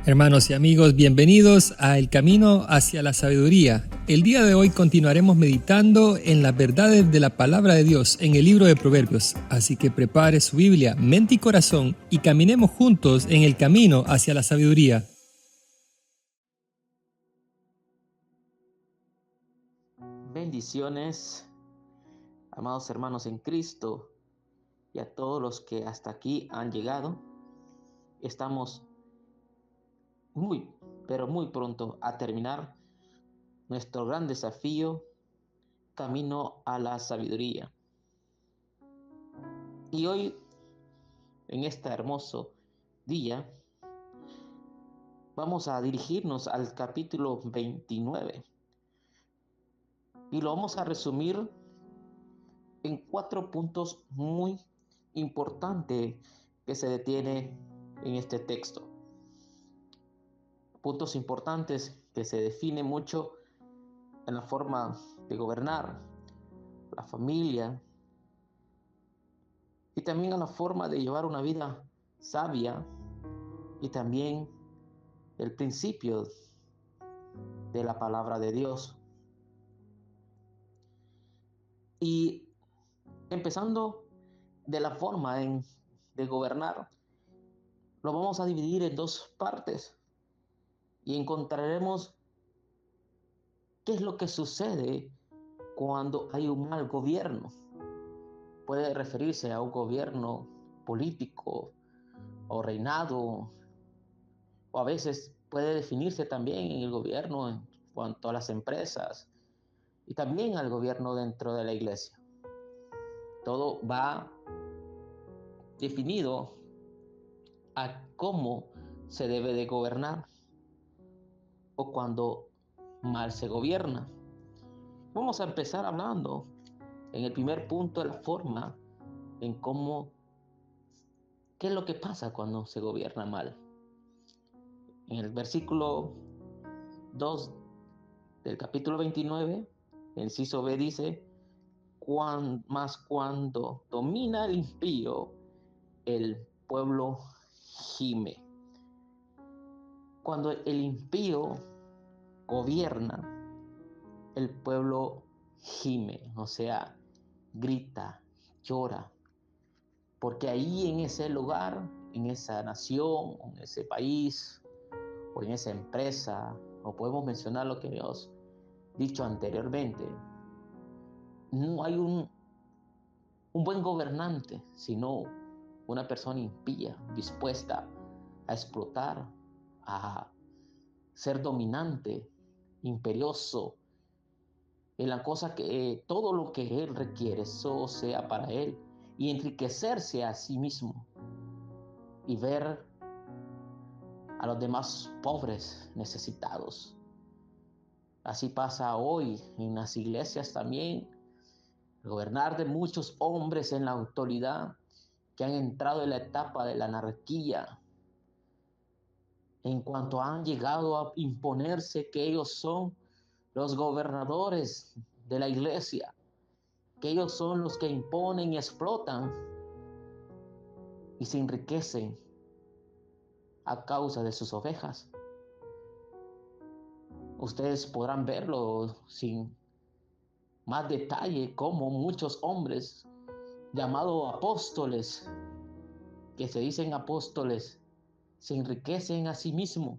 Hermanos y amigos, bienvenidos a El Camino hacia la Sabiduría. El día de hoy continuaremos meditando en las verdades de la Palabra de Dios en el libro de Proverbios. Así que prepare su Biblia, mente y corazón y caminemos juntos en el camino hacia la sabiduría. Bendiciones, amados hermanos en Cristo, y a todos los que hasta aquí han llegado. Estamos pero muy pronto a terminar nuestro gran desafío, camino a la sabiduría. Y hoy, en este hermoso día, vamos a dirigirnos al capítulo 29 y lo vamos a resumir en 4 puntos muy importantes que se detiene en este texto. Puntos importantes que se definen mucho en la forma de gobernar, la familia, y también en la forma de llevar una vida sabia, y también el principio de la palabra de Dios. Y empezando de la forma de gobernar, lo vamos a dividir en 2 partes y encontraremos qué es lo que sucede cuando hay un mal gobierno. Puede referirse a un gobierno político o reinado, o a veces puede definirse también en el gobierno en cuanto a las empresas y también al gobierno dentro de la iglesia. Todo va definido a cómo se debe de gobernar o cuando mal se gobierna. Vamos a empezar hablando en el primer punto de la forma en cómo, qué es lo que pasa cuando se gobierna mal. En el versículo 2 del capítulo 29, el inciso B dice: Mas cuando domina el impío, el pueblo gime. Cuando el impío gobierna, el pueblo gime, o sea, grita, llora, porque ahí en ese lugar, en esa nación, en ese país o en esa empresa, o podemos mencionar lo que hemos dicho anteriormente, no hay un buen gobernante, sino una persona impía, dispuesta a explotar, a ser dominante, imperioso, en la cosa que todo lo que él requiere, eso sea para él, y enriquecerse a sí mismo y ver a los demás pobres, necesitados. Así pasa hoy en las iglesias también. El gobernar de muchos hombres en la autoridad que han entrado en la etapa de la anarquía, en cuanto han llegado a imponerse que ellos son los gobernadores de la iglesia, que ellos son los que imponen y explotan y se enriquecen a causa de sus ovejas. Ustedes podrán verlo sin más detalle, como muchos hombres llamados apóstoles, que se dicen apóstoles, se enriquecen a sí mismos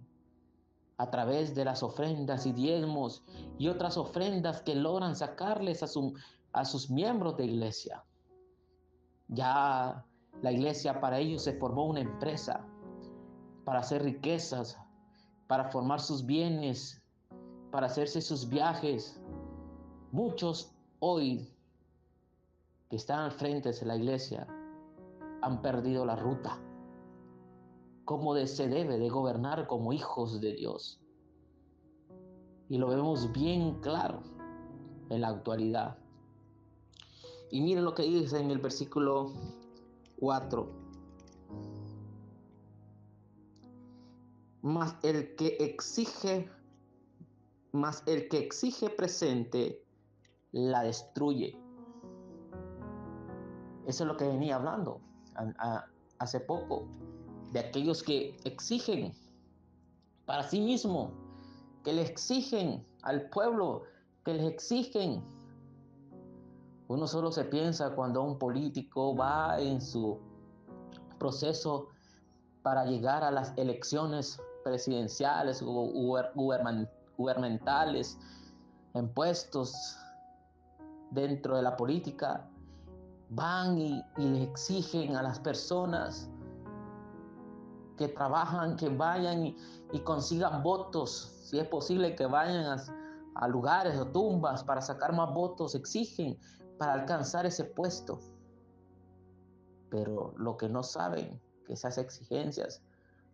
a través de las ofrendas y diezmos y otras ofrendas que logran sacarles a sus miembros de iglesia. Ya la iglesia para ellos se formó una empresa para hacer riquezas, para formar sus bienes, para hacerse sus viajes. Muchos hoy que están al frente de la iglesia han perdido la ruta, cómo se debe de gobernar como hijos de Dios. Y lo vemos bien claro en la actualidad. Y miren lo que dice en el versículo 4. Mas el que exige presente la destruye. Eso es lo que venía hablando hace poco, de aquellos que exigen para sí mismo, que le exigen al pueblo, que les exigen. Uno solo se piensa cuando un político va en su proceso para llegar a las elecciones presidenciales o gubernamentales, en puestos dentro de la política, van y le exigen a las personas que trabajan, que vayan y consigan votos, si es posible que vayan a lugares o tumbas para sacar más votos, exigen para alcanzar ese puesto. Pero lo que no saben, que esas exigencias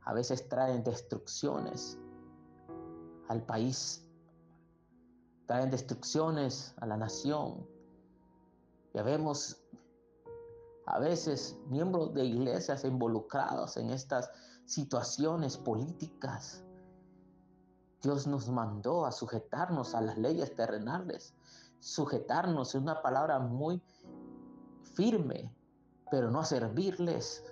a veces traen destrucciones al país, traen destrucciones a la nación. Ya vemos a veces miembros de iglesias involucrados en estas situaciones políticas. Dios nos mandó a sujetarnos a las leyes terrenales. Sujetarnos es una palabra muy firme, pero no a servirles,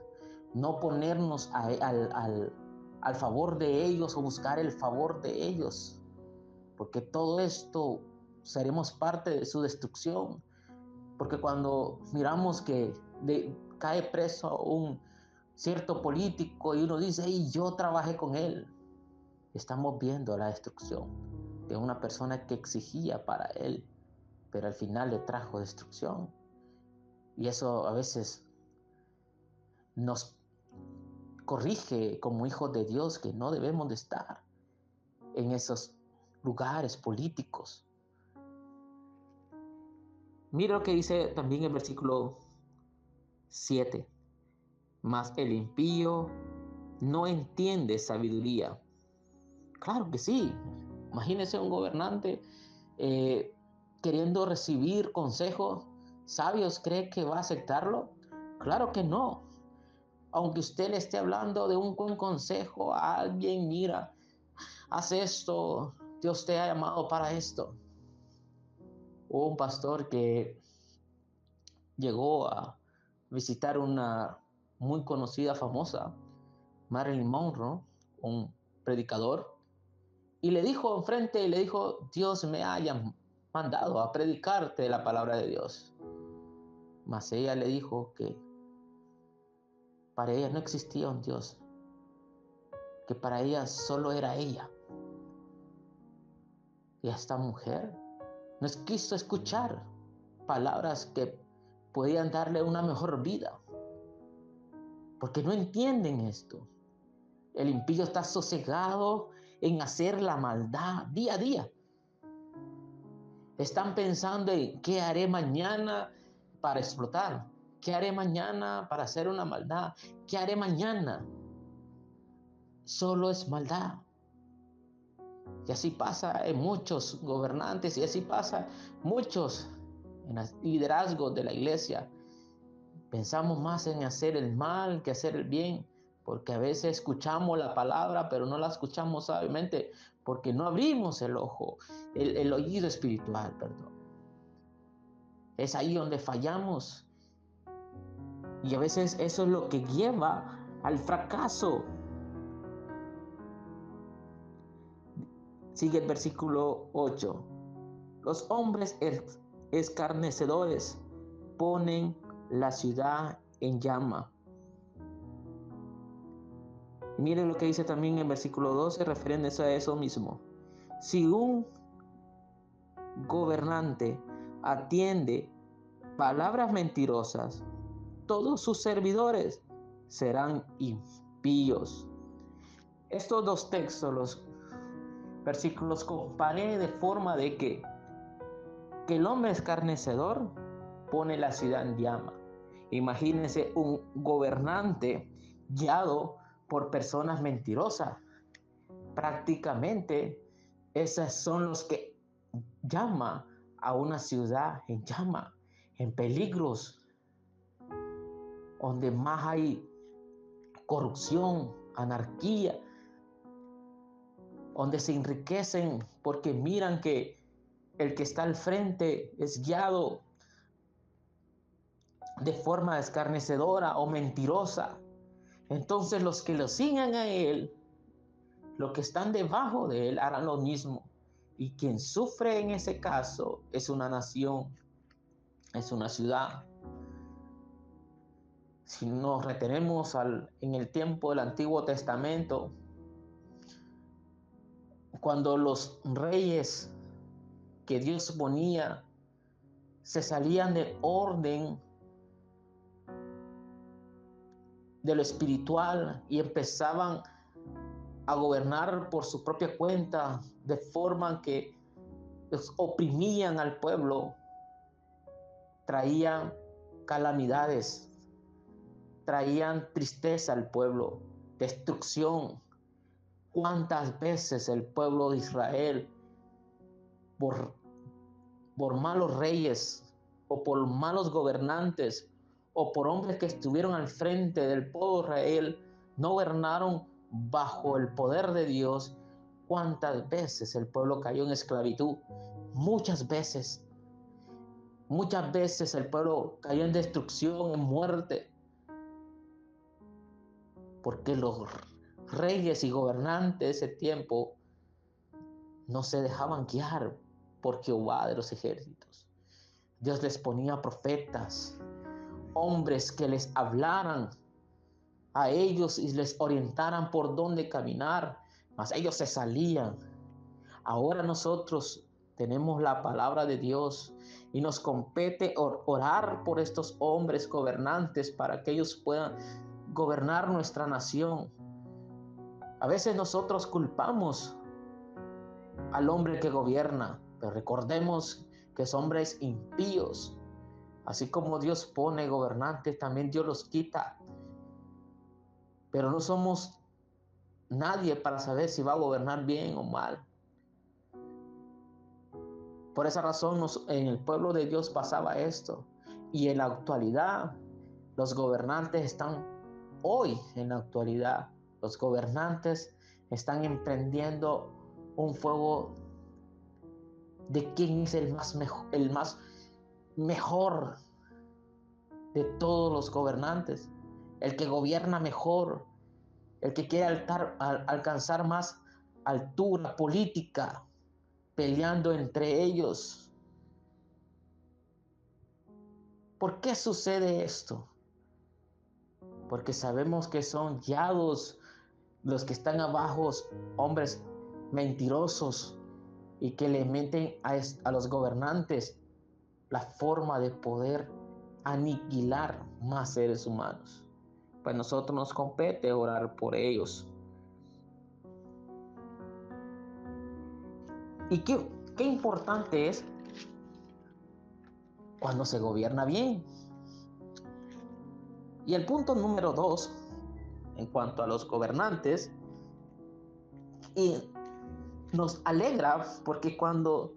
no ponernos al favor de ellos o buscar el favor de ellos, porque todo esto seremos parte de su destrucción. Porque cuando miramos que cae preso un cierto político y uno dice, y yo trabajé con él, estamos viendo la destrucción de una persona que exigía para él, pero al final le trajo destrucción. Y eso a veces nos corrige como hijos de Dios que no debemos de estar en esos lugares políticos. Mira lo que dice también el versículo 7. Mas el impío no entiende sabiduría. Claro que sí. Imagínese un gobernante queriendo recibir consejos sabios. ¿Cree que va a aceptarlo? Claro que no. Aunque usted le esté hablando de un buen consejo a alguien, mira, haz esto, Dios te ha llamado para esto. Hubo un pastor que llegó a visitar una muy conocida, famosa, Marilyn Monroe, un predicador, y le dijo enfrente, le dijo, Dios me haya mandado a predicarte la palabra de Dios. Mas ella le dijo que para ella no existía un Dios, que para ella solo era ella. Y esta mujer no quiso escuchar palabras que podían darle una mejor vida, porque no entienden esto. El impío está sosegado en hacer la maldad día a día. Están pensando en qué haré mañana para explotar, qué haré mañana para hacer una maldad, qué haré mañana. Solo es maldad. Y así pasa en muchos gobernantes y así pasa muchos en el liderazgo de la iglesia. Pensamos más en hacer el mal que hacer el bien, porque a veces escuchamos la palabra, pero no la escuchamos sabiamente, porque no abrimos el ojo, el oído espiritual, perdón. Es ahí donde fallamos. Y a veces eso es lo que lleva al fracaso. Sigue el versículo 8. Los hombres escarnecedores ponen la ciudad en llama. Y miren lo que dice también en versículo 12, refiriéndose a eso mismo. Si un gobernante atiende palabras mentirosas, todos sus servidores serán impíos. Estos dos textos, los versículos, comparé de forma de que el hombre escarnecedor pone la ciudad en llama. Imagínense un gobernante guiado por personas mentirosas. Prácticamente esos son los que llama a una ciudad en llama, en peligros, donde más hay corrupción, anarquía, donde se enriquecen porque miran que el que está al frente es guiado de forma escarnecedora o mentirosa. Entonces los que lo siguen a él los que están debajo de él harán lo mismo. Y quien sufre en ese caso es una nación, es una ciudad. Si nos retenemos en el tiempo del Antiguo Testamento, cuando los reyes que Dios ponía se salían del orden de lo espiritual y empezaban a gobernar por su propia cuenta, de forma que oprimían al pueblo, traían calamidades, traían tristeza al pueblo, destrucción. ¿Cuántas veces el pueblo de Israel, por malos reyes o por malos gobernantes o por hombres que estuvieron al frente del pueblo de Israel, no gobernaron bajo el poder de Dios? ¿Cuántas veces el pueblo cayó en esclavitud? Muchas veces. Muchas veces el pueblo cayó en destrucción, en muerte, porque los reyes y gobernantes de ese tiempo no se dejaban guiar por Jehová de los ejércitos. Dios les ponía profetas, hombres que les hablaran a ellos y les orientaran por dónde caminar, mas ellos se salían. Ahora nosotros tenemos la palabra de Dios y nos compete orar por estos hombres gobernantes para que ellos puedan gobernar nuestra nación. A veces nosotros culpamos al hombre que gobierna, pero recordemos que son hombres impíos. Así como Dios pone gobernantes, también Dios los quita. Pero no somos nadie para saber si va a gobernar bien o mal. Por esa razón en el pueblo de Dios pasaba esto. Y en la actualidad, los gobernantes están hoy en la actualidad. Los gobernantes están emprendiendo un fuego de quién es el más mejor de todos los gobernantes. El que gobierna mejor, el que quiere alcanzar más altura política, peleando entre ellos. ¿Por qué sucede esto? Porque sabemos que son guiados los que están abajo, hombres mentirosos, y que le meten a los gobernantes la forma de poder aniquilar más seres humanos. Pues nosotros nos compete orar por ellos. Y qué importante es cuando se gobierna bien. Y el punto número 2, en cuanto a los gobernantes, y nos alegra porque cuando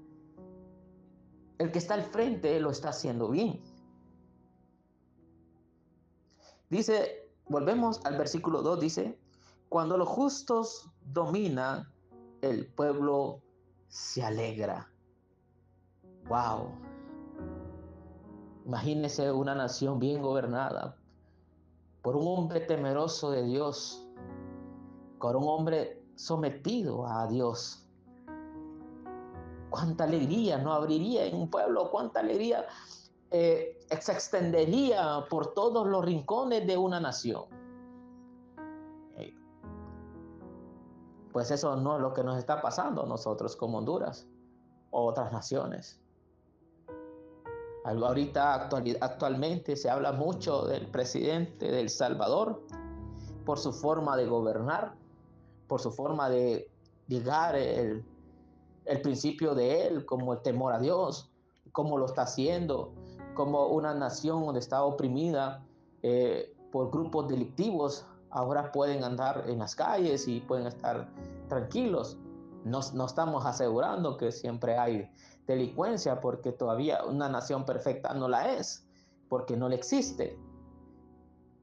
el que está al frente lo está haciendo bien. Dice, volvemos al versículo 2, dice, cuando los justos dominan, el pueblo se alegra. Wow. Imagínese una nación bien gobernada por un hombre temeroso de Dios, por un hombre sometido a Dios. Cuánta alegría no abriría en un pueblo, cuánta alegría se extendería por todos los rincones de una nación. Pues eso no es lo que nos está pasando a nosotros como Honduras o otras naciones. Ahorita actualmente se habla mucho del presidente de El Salvador por su forma de gobernar, por su forma de llegar el principio de él, como el temor a Dios, cómo lo está haciendo, como una nación donde está oprimida por grupos delictivos, ahora pueden andar en las calles y pueden estar tranquilos. No estamos asegurando que siempre hay delincuencia, porque todavía una nación perfecta no la es, porque no le existe.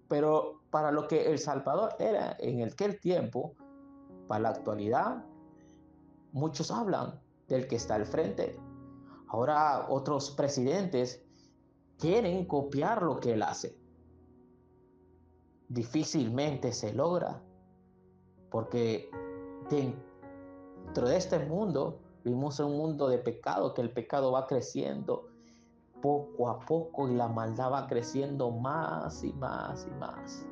Pero para lo que El Salvador era en aquel tiempo, para la actualidad, muchos hablan del que está al frente. Ahora otros presidentes quieren copiar lo que él hace. Difícilmente se logra, porque dentro de este mundo, vivimos en un mundo de pecado, que el pecado va creciendo poco a poco y la maldad va creciendo más y más y más.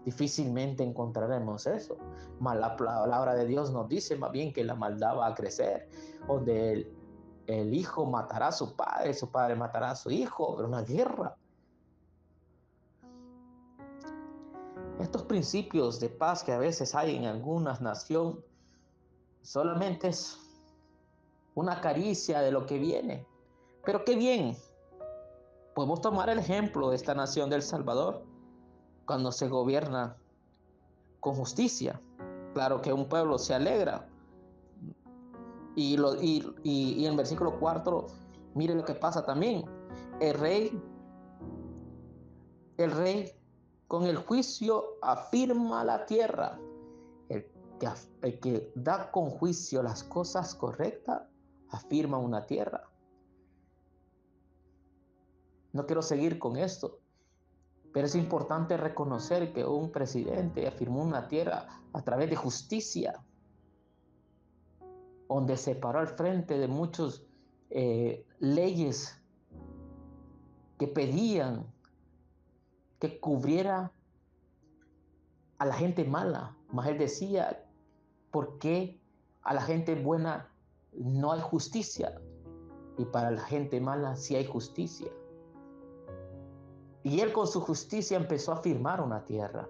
Difícilmente encontraremos eso. Mas la palabra de Dios nos dice más bien que la maldad va a crecer, donde el hijo matará a su padre matará a su hijo, pero una guerra. Estos principios de paz que a veces hay en algunas naciones solamente es una caricia de lo que viene. Pero qué bien, podemos tomar el ejemplo de esta nación del Salvador cuando se gobierna con justicia. Claro que un pueblo se alegra. Y en el versículo 4, mire lo que pasa también. El rey con el juicio afirma la tierra. El que da con juicio las cosas correctas afirma una tierra. No quiero seguir con esto, pero es importante reconocer que un presidente afirmó una tierra a través de justicia, donde se paró al frente de muchas leyes que pedían que cubriera a la gente mala. Mas él decía, ¿por qué a la gente buena no hay justicia? Y para la gente mala sí hay justicia. Y él con su justicia empezó a firmar una tierra.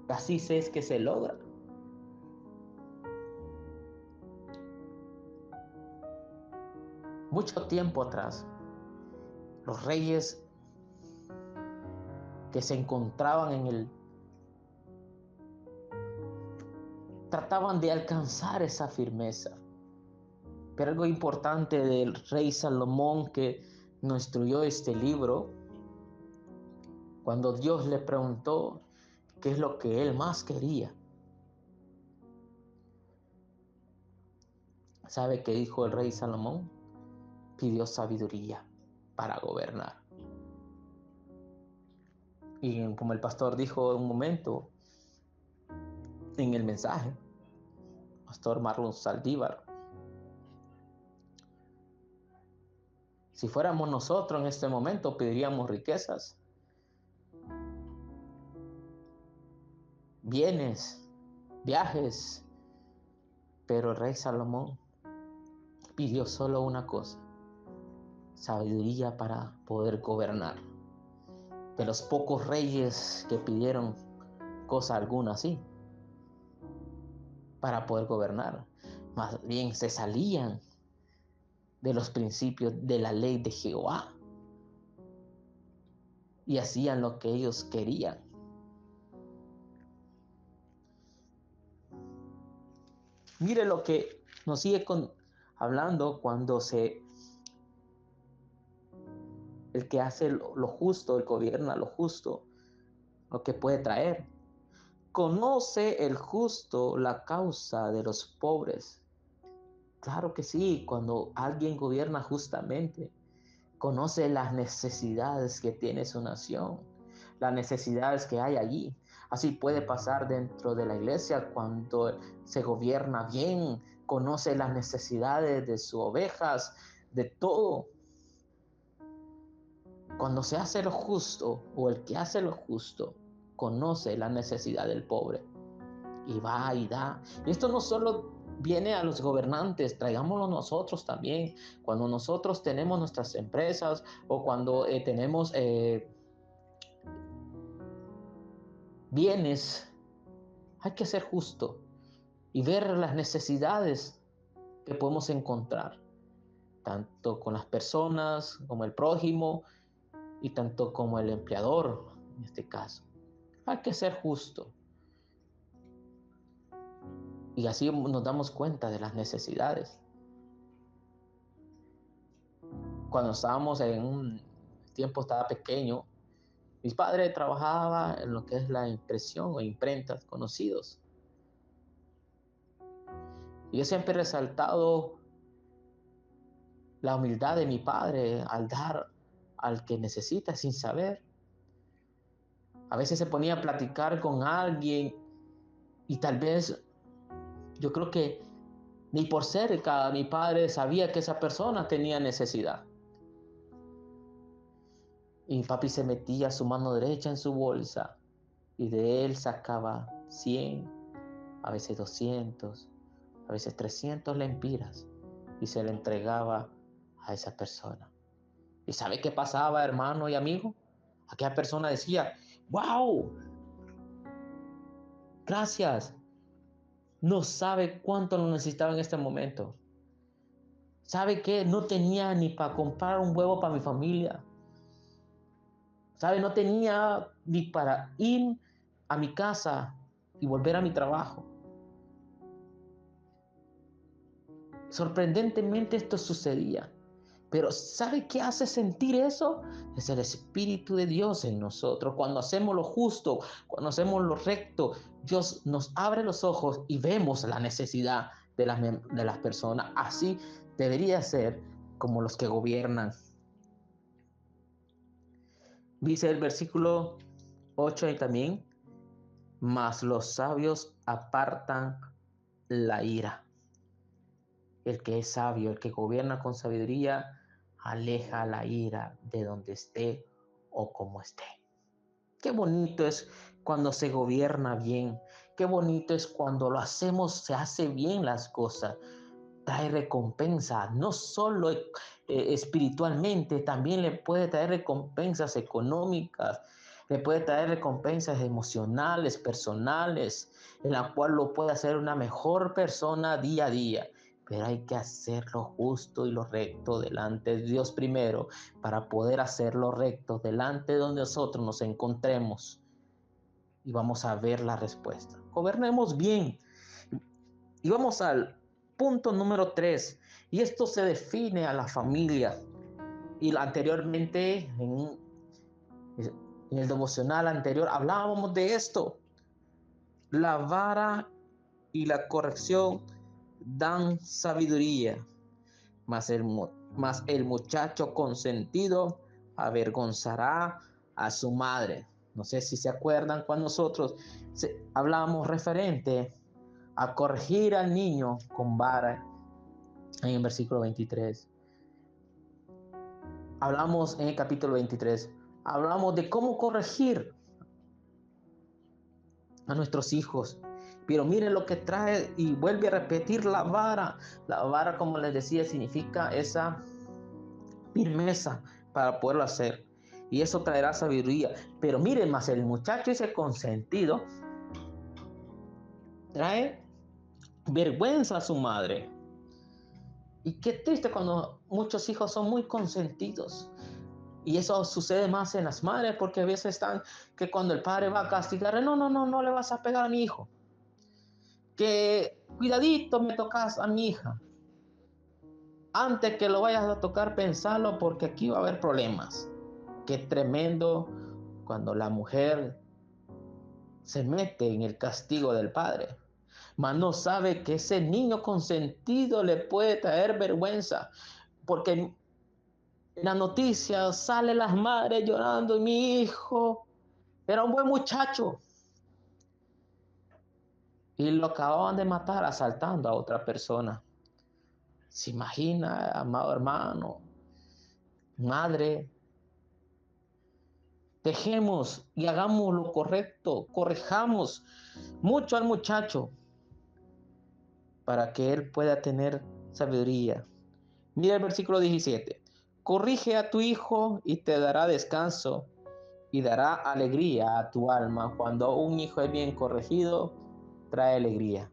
Así es que se logra. Mucho tiempo atrás, los reyes que se encontraban trataban de alcanzar esa firmeza. Pero algo importante del rey Salomón que nos instruyó este libro, cuando Dios le preguntó qué es lo que él más quería, ¿sabe qué dijo el rey Salomón? Pidió sabiduría para gobernar. Y como el pastor dijo en un momento en el mensaje, pastor Marlon Saldívar, si fuéramos nosotros en este momento pediríamos riquezas, bienes, viajes, pero el rey Salomón pidió solo una cosa: sabiduría para poder gobernar. De los pocos reyes que pidieron cosa alguna así para poder gobernar, más bien se salían de los principios de la ley de Jehová y hacían lo que ellos querían. Mire lo que nos sigue hablando cuando el que hace lo justo, el gobierna lo justo, lo que puede traer. ¿Conoce el justo la causa de los pobres? Claro que sí, cuando alguien gobierna justamente, conoce las necesidades que tiene su nación, las necesidades que hay allí. Así puede pasar dentro de la iglesia cuando se gobierna bien, conoce las necesidades de sus ovejas, de todo. Cuando se hace lo justo, o el que hace lo justo, conoce la necesidad del pobre y va y da. Y esto no solo viene a los gobernantes, traigámoslo nosotros también. Cuando nosotros tenemos nuestras empresas o cuando tenemos bienes, hay que ser justo y ver las necesidades que podemos encontrar, tanto con las personas como el prójimo y tanto como el empleador en este caso. Hay que ser justo. Y así nos damos cuenta de las necesidades. Cuando estábamos en un tiempo, estaba pequeño, mi padre trabajaba en lo que es la impresión o imprentas, conocidos. Y yo siempre he resaltado la humildad de mi padre al dar al que necesita sin saber. A veces se ponía a platicar con alguien Y tal vez yo creo que ni por cerca mi padre sabía que esa persona tenía necesidad. Y mi papi se metía su mano derecha en su bolsa y de él sacaba 100, a veces 200, a veces 300 lempiras y se le entregaba a esa persona. ¿Y sabe qué pasaba, hermano y amigo? Aquella persona decía, wow, gracias. No sabe cuánto lo necesitaba en este momento. ¿Sabe qué? No tenía ni para comprar un huevo para mi familia. ¿Sabe? No tenía ni para ir a mi casa y volver a mi trabajo. Sorprendentemente esto sucedía. Pero ¿sabe qué hace sentir eso? Es el Espíritu de Dios en nosotros. Cuando hacemos lo justo, cuando hacemos lo recto, Dios nos abre los ojos y vemos la necesidad de las personas. Así debería ser como los que gobiernan. Dice el versículo 8 ahí también, mas los sabios apartan la ira. El que es sabio, el que gobierna con sabiduría, aleja la ira de donde esté o como esté. Qué bonito es cuando se gobierna bien. Qué bonito es cuando lo hacemos, se hace bien las cosas. Trae recompensa, no solo espiritualmente, también le puede traer recompensas económicas, le puede traer recompensas emocionales, personales, en la cual lo puede hacer una mejor persona día a día. Pero hay que hacer lo justo y lo recto delante de Dios primero para poder hacer lo recto delante de donde nosotros nos encontremos. Y vamos a ver la respuesta. Gobernemos bien. Y vamos al punto número 3. Y esto se define a la familia. Y anteriormente, en el devocional anterior, hablábamos de esto. La vara y la corrección dan sabiduría, mas el muchacho consentido avergonzará a su madre. No sé si se acuerdan cuando nosotros hablábamos referente a corregir al niño con vara en el versículo 23. Hablamos en el capítulo 23, hablamos de cómo corregir a nuestros hijos. Pero miren lo que trae y vuelve a repetir la vara. La vara, como les decía, significa esa firmeza para poderlo hacer. Y eso traerá sabiduría. Pero miren más, el muchacho ese consentido trae vergüenza a su madre. Y qué triste cuando muchos hijos son muy consentidos. Y eso sucede más en las madres porque a veces están que cuando el padre va a castigar, no le vas a pegar a mi hijo. Que cuidadito me tocas a mi hija. Antes que lo vayas a tocar, pensalo porque aquí va a haber problemas. Qué tremendo cuando la mujer se mete en el castigo del padre. Mas no sabe que ese niño consentido le puede traer vergüenza. Porque en las noticias salen las madres llorando y mi hijo era un buen muchacho. Y lo acababan de matar asaltando a otra persona. ¿Se imagina, amado hermano, madre? Dejemos y hagamos lo correcto, corrijamos mucho al muchacho para que él pueda tener sabiduría. Mira el versículo 17. Corrige a tu hijo y te dará descanso y dará alegría a tu alma. Cuando un hijo es bien corregido, trae alegría.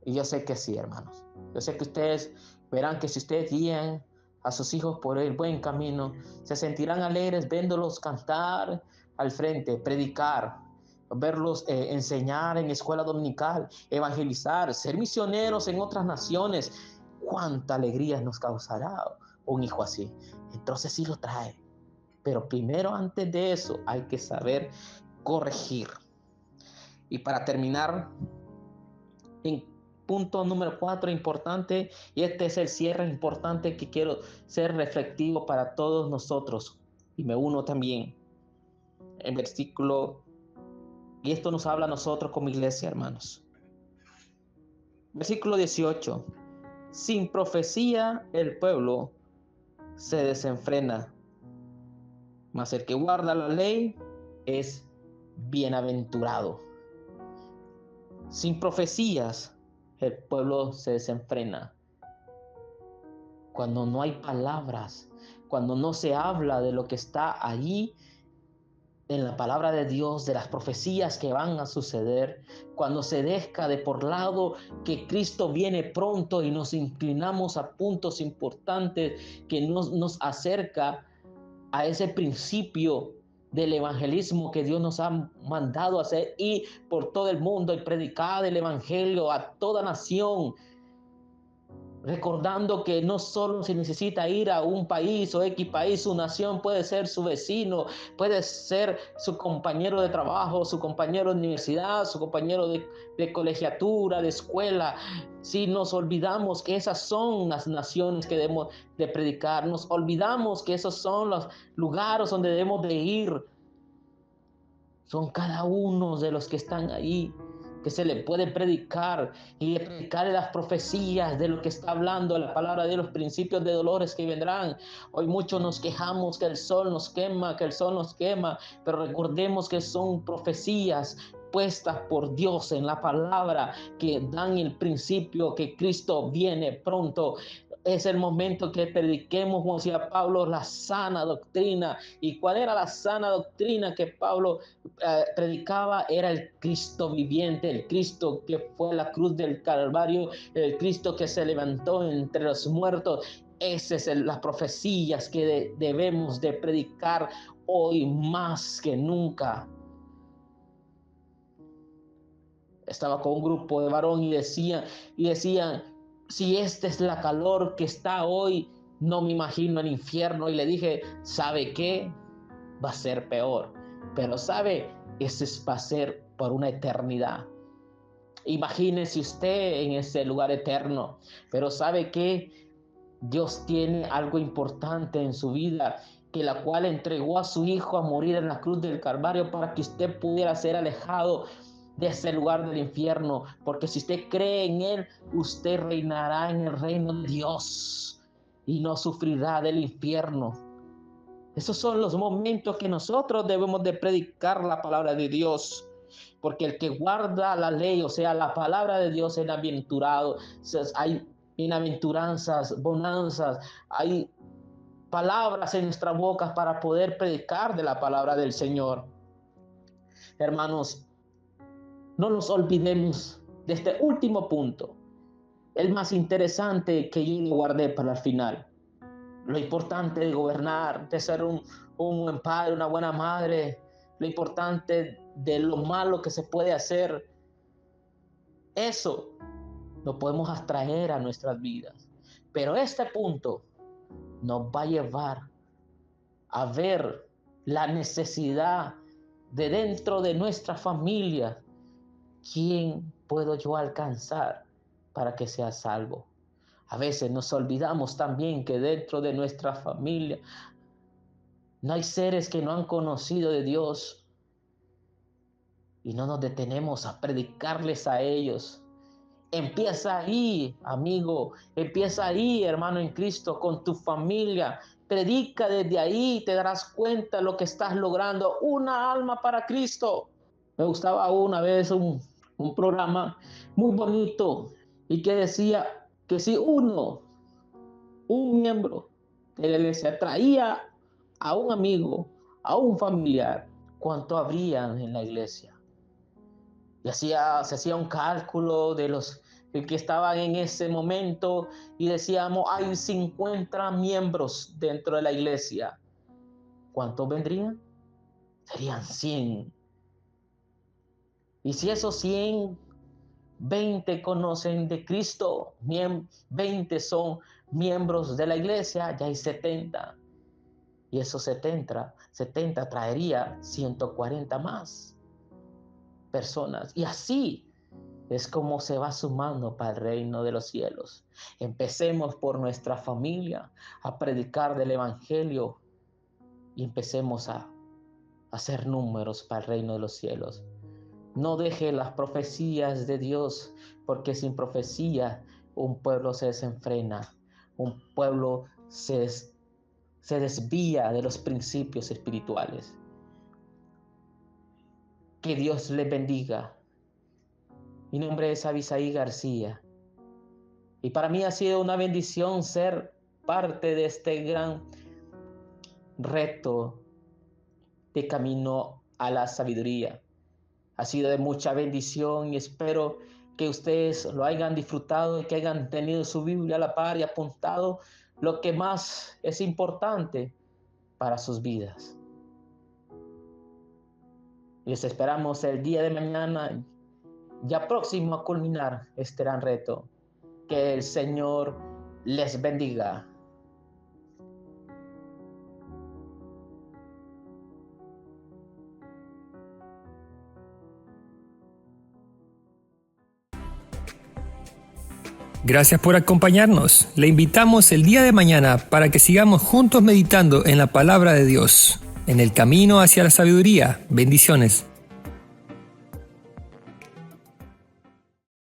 Y yo sé que sí, hermanos. Yo sé que ustedes verán que si ustedes guían a sus hijos por el buen camino, se sentirán alegres viéndolos cantar al frente, predicar, verlos enseñar en escuela dominical, evangelizar, ser misioneros en otras naciones. Cuánta alegría nos causará un hijo así. Entonces sí lo trae. Pero primero, antes de eso, hay que saber corregir. Y para terminar, en punto número 4 importante, y este es el cierre importante que quiero ser reflectivo para todos nosotros, y me uno también. En versículo Y esto nos habla a nosotros como iglesia, hermanos. Versículo 18. Sin profecía el pueblo se desenfrena, mas el que guarda la ley es bienaventurado. Sin profecías el pueblo se desenfrena. Cuando no hay palabras, cuando no se habla de lo que está allí en la palabra de Dios, de las profecías que van a suceder, cuando se deja de por lado que Cristo viene pronto y nos inclinamos a puntos importantes que nos acerca a ese principio del evangelismo que Dios nos ha mandado a hacer, y por todo el mundo y predicar el evangelio a toda nación, recordando que no solo se necesita ir a un país o X país, su nación puede ser su vecino, puede ser su compañero de trabajo, su compañero de universidad, su compañero de colegiatura, de escuela. Si nos olvidamos que esas son las naciones que debemos de predicar, nos olvidamos que esos son los lugares donde debemos de ir, son cada uno de los que están ahí, que se le puede predicar y predicar las profecías de lo que está hablando la palabra de los principios de dolores que vendrán. Hoy muchos nos quejamos que el sol nos quema, pero recordemos que son profecías puestas por Dios en la palabra que dan el principio que Cristo viene pronto. Es el momento que prediquemos, como decía Pablo, la sana doctrina. ¿Y cuál era la sana doctrina que Pablo predicaba? Era el Cristo viviente, el Cristo que fue a la cruz del Calvario, el Cristo que se levantó entre los muertos. Esas son las profecías que debemos de predicar hoy más que nunca. Estaba con un grupo de varón y decían, si esta es la calor que está hoy, no me imagino el infierno. Y le dije, ¿sabe qué? Va a ser peor. Pero ¿sabe? Ese va a ser por una eternidad. Imagínese usted en ese lugar eterno. Pero ¿sabe qué? Dios tiene algo importante en su vida, que la cual entregó a su Hijo a morir en la cruz del Calvario para que usted pudiera ser alejado de ese lugar del infierno, porque si usted cree en Él, usted reinará en el reino de Dios y no sufrirá del infierno. Esos son los momentos que nosotros debemos de predicar la palabra de Dios, porque el que guarda la ley, o sea, la palabra de Dios, es bienaventurado. Hay bienaventuranzas, bonanzas, hay palabras en nuestras bocas para poder predicar de la palabra del Señor. Hermanos, no nos olvidemos de este último punto, el más interesante, que yo lo guardé para el final. Lo importante de gobernar, de ser un buen padre, una buena madre, lo importante de lo malo que se puede hacer, eso lo podemos abstraer a nuestras vidas. Pero este punto nos va a llevar a ver la necesidad de dentro de nuestra familia. ¿Quién puedo yo alcanzar para que sea salvo? A veces nos olvidamos también que dentro de nuestra familia no hay seres que no han conocido de Dios, y no nos detenemos a predicarles a ellos. Empieza ahí, amigo, empieza ahí, hermano en Cristo, con tu familia. Predica desde ahí y te darás cuenta de lo que estás logrando. Una alma para Cristo. Me gustaba una vez un programa muy bonito, y que decía que si un miembro de la iglesia traía a un amigo, a un familiar, ¿cuánto habrían en la iglesia? Y se hacía un cálculo de los que estaban en ese momento, y decíamos, hay 50 miembros dentro de la iglesia. ¿Cuántos vendrían? Serían 100. Y si esos 100, 20 conocen de Cristo, 20 son miembros de la iglesia, ya hay 70. Y esos 70 traería 140 más personas. Y así es como se va sumando para el reino de los cielos. Empecemos por nuestra familia a predicar del evangelio, y empecemos a hacer números para el reino de los cielos. No deje las profecías de Dios, porque sin profecía un pueblo se desenfrena, un pueblo se desvía de los principios espirituales. Que Dios les bendiga. Mi nombre es Abisaí García y para mí ha sido una bendición ser parte de este gran reto de camino a la sabiduría. Ha sido de mucha bendición y espero que ustedes lo hayan disfrutado y que hayan tenido su Biblia a la par y apuntado lo que más es importante para sus vidas. Les esperamos el día de mañana, ya próximo a culminar este gran reto. Que el Señor les bendiga. Gracias por acompañarnos. Le invitamos el día de mañana para que sigamos juntos meditando en la palabra de Dios, en el camino hacia la sabiduría. Bendiciones.